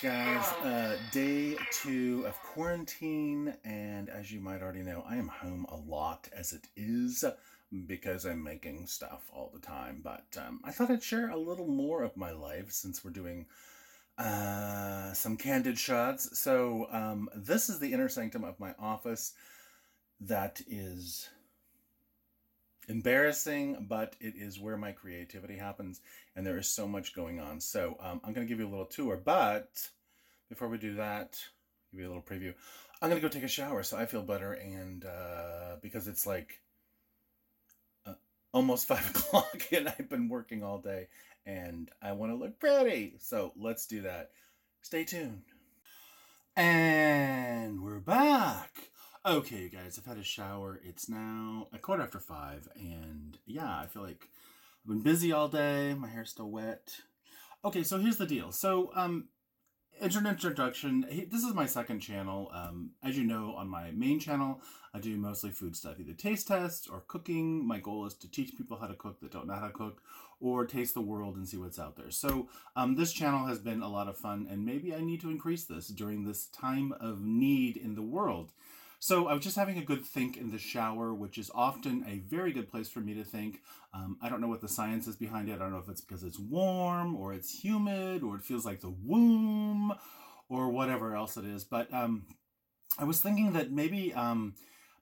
guys. Day 2 of quarantine, and as you might already know, I am home a lot as it is because I'm making stuff all the time. But I thought I'd share a little more of my life since we're doing some candid shots. So this is the inner sanctum of my office. That is embarrassing, but it is where my creativity happens, and there is so much going on. So I'm going to give you a little tour, but before we do that, give you a little preview. I'm going to go take a shower so I feel better, and because it's like almost 5 o'clock and I've been working all day and I want to look pretty. So let's do that. Stay tuned. And we're back. Okay, you guys, I've had a shower. It's now 5:15, and yeah, I feel like I've been busy all day. My hair's still wet. Okay, so here's the deal. So, introduction. This is my second channel. As you know, on my main channel, I do mostly food stuff, either taste tests or cooking. My goal is to teach people how to cook that don't know how to cook, or taste the world and see what's out there. So this channel has been a lot of fun, and maybe I need to increase this during this time of need in the world. So I was just having a good think in the shower, which is often a very good place for me to think. I don't know what the science is behind it. I don't know if it's because it's warm or it's humid or it feels like the womb or whatever else it is. But I was thinking that maybe I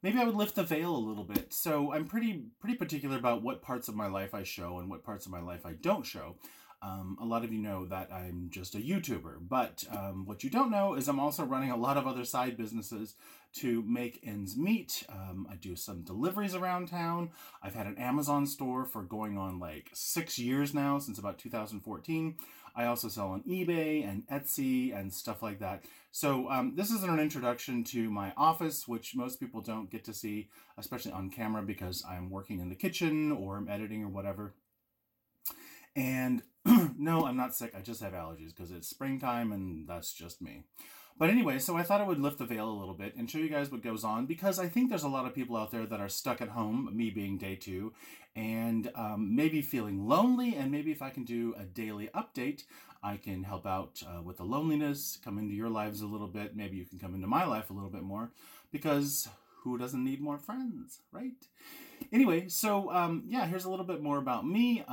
would lift the veil a little bit. So I'm pretty particular about what parts of my life I show and what parts of my life I don't show. A lot of you know that I'm just a YouTuber, but what you don't know is I'm also running a lot of other side businesses to make ends meet. I do some deliveries around town. I've had an Amazon store for going on like 6 years now, since about 2014. I also sell on eBay and Etsy and stuff like that. So this is an introduction to my office, which most people don't get to see, especially on camera, because I'm working in the kitchen or I'm editing or whatever. And no, I'm not sick. I just have allergies because it's springtime and that's just me. But anyway, so I thought I would lift the veil a little bit and show you guys what goes on, because I think there's a lot of people out there that are stuck at home, me being day 2, and maybe feeling lonely. And maybe if I can do a daily update, I can help out with the loneliness, come into your lives a little bit. Maybe you can come into my life a little bit more, because who doesn't need more friends, right? Anyway, so yeah, here's a little bit more about me.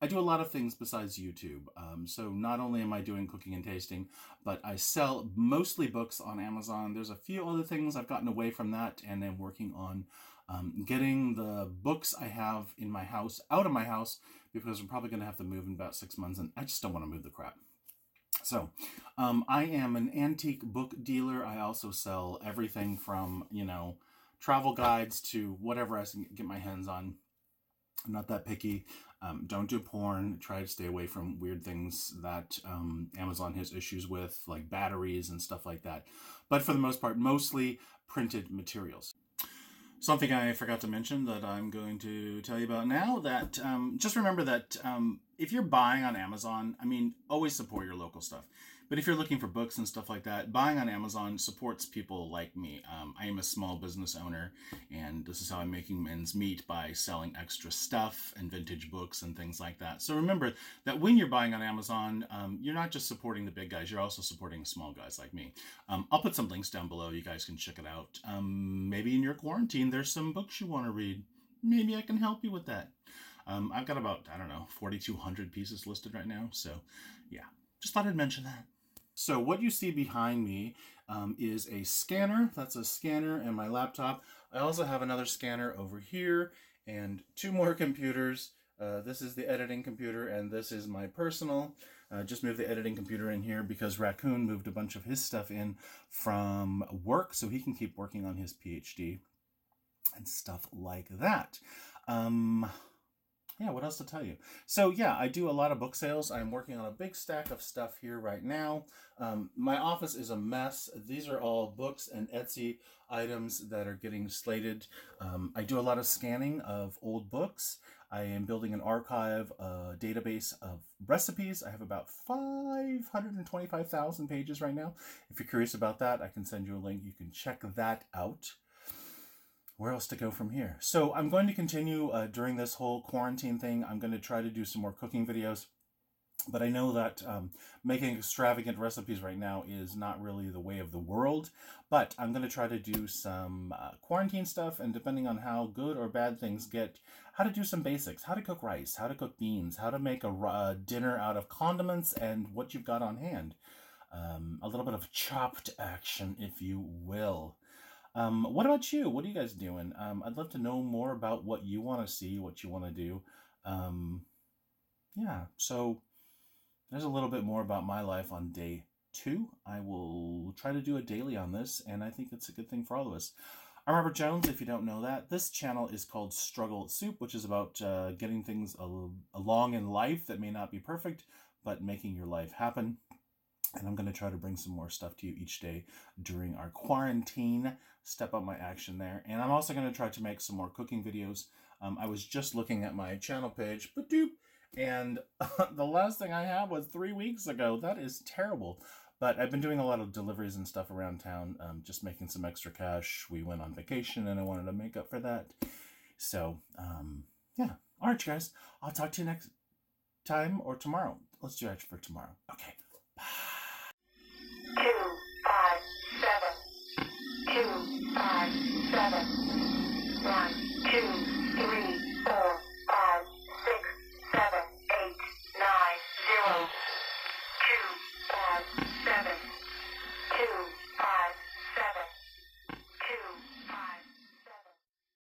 I do a lot of things besides YouTube. So not only am I doing cooking and tasting, but I sell mostly books on Amazon. There's a few other things I've gotten away from that, and I'm working on getting the books I have in my house out of my house, because I'm probably going to have to move in about 6 months, and I just don't want to move the crap. So I am an antique book dealer. I also sell everything from, travel guides to whatever I can get my hands on. I'm not that picky. Don't do porn. Try to stay away from weird things that Amazon has issues with, like batteries and stuff like that. But for the most part, mostly printed materials. Something I forgot to mention that I'm going to tell you about now, that just remember that if you're buying on Amazon, always support your local stuff. But if you're looking for books and stuff like that, buying on Amazon supports people like me. I am a small business owner, and this is how I'm making ends meet, by selling extra stuff and vintage books and things like that. So remember that when you're buying on Amazon, you're not just supporting the big guys, you're also supporting small guys like me. I'll put some links down below. You guys can check it out. Maybe in your quarantine, there's some books you want to read. Maybe I can help you with that. I've got about, 4,200 pieces listed right now. So yeah, just thought I'd mention that. So what you see behind me is a scanner. That's a scanner and my laptop. I also have another scanner over here and 2 more computers. This is the editing computer, and this is my personal. Just moved the editing computer in here because Raccoon moved a bunch of his stuff in from work so he can keep working on his PhD and stuff like that. Yeah, what else to tell you? So yeah, I do a lot of book sales. I'm working on a big stack of stuff here right now. My office is a mess. These are all books and Etsy items that are getting slated. I do a lot of scanning of old books. I am building an archive, database of recipes. I have about 525,000 pages right now. If you're curious about that, I can send you a link. You can check that out. Where else to go from here? So I'm going to continue during this whole quarantine thing. I'm going to try to do some more cooking videos. But I know that making extravagant recipes right now is not really the way of the world. But I'm going to try to do some quarantine stuff, and depending on how good or bad things get, how to do some basics. How to cook rice, how to cook beans, how to make a dinner out of condiments and what you've got on hand. A little bit of chopped action, if you will. What about you? What are you guys doing? I'd love to know more about what you want to see, what you want to do. Um, yeah, so there's a little bit more about my life on day 2. I will try to do a daily on this, and I think it's a good thing for all of us. I'm Robert Jones, if you don't know that. This channel is called Struggle Soup, which is about getting things along in life that may not be perfect, but making your life happen. And I'm going to try to bring some more stuff to you each day during our quarantine, step up my action there. And I'm also going to try to make some more cooking videos. I was just looking at my channel page, and the last thing I had was 3 weeks ago. That is terrible. But I've been doing a lot of deliveries and stuff around town, just making some extra cash. We went on vacation and I wanted to make up for that. So, yeah. All right, you guys. I'll talk to you next time or tomorrow. Let's do it for tomorrow. Okay.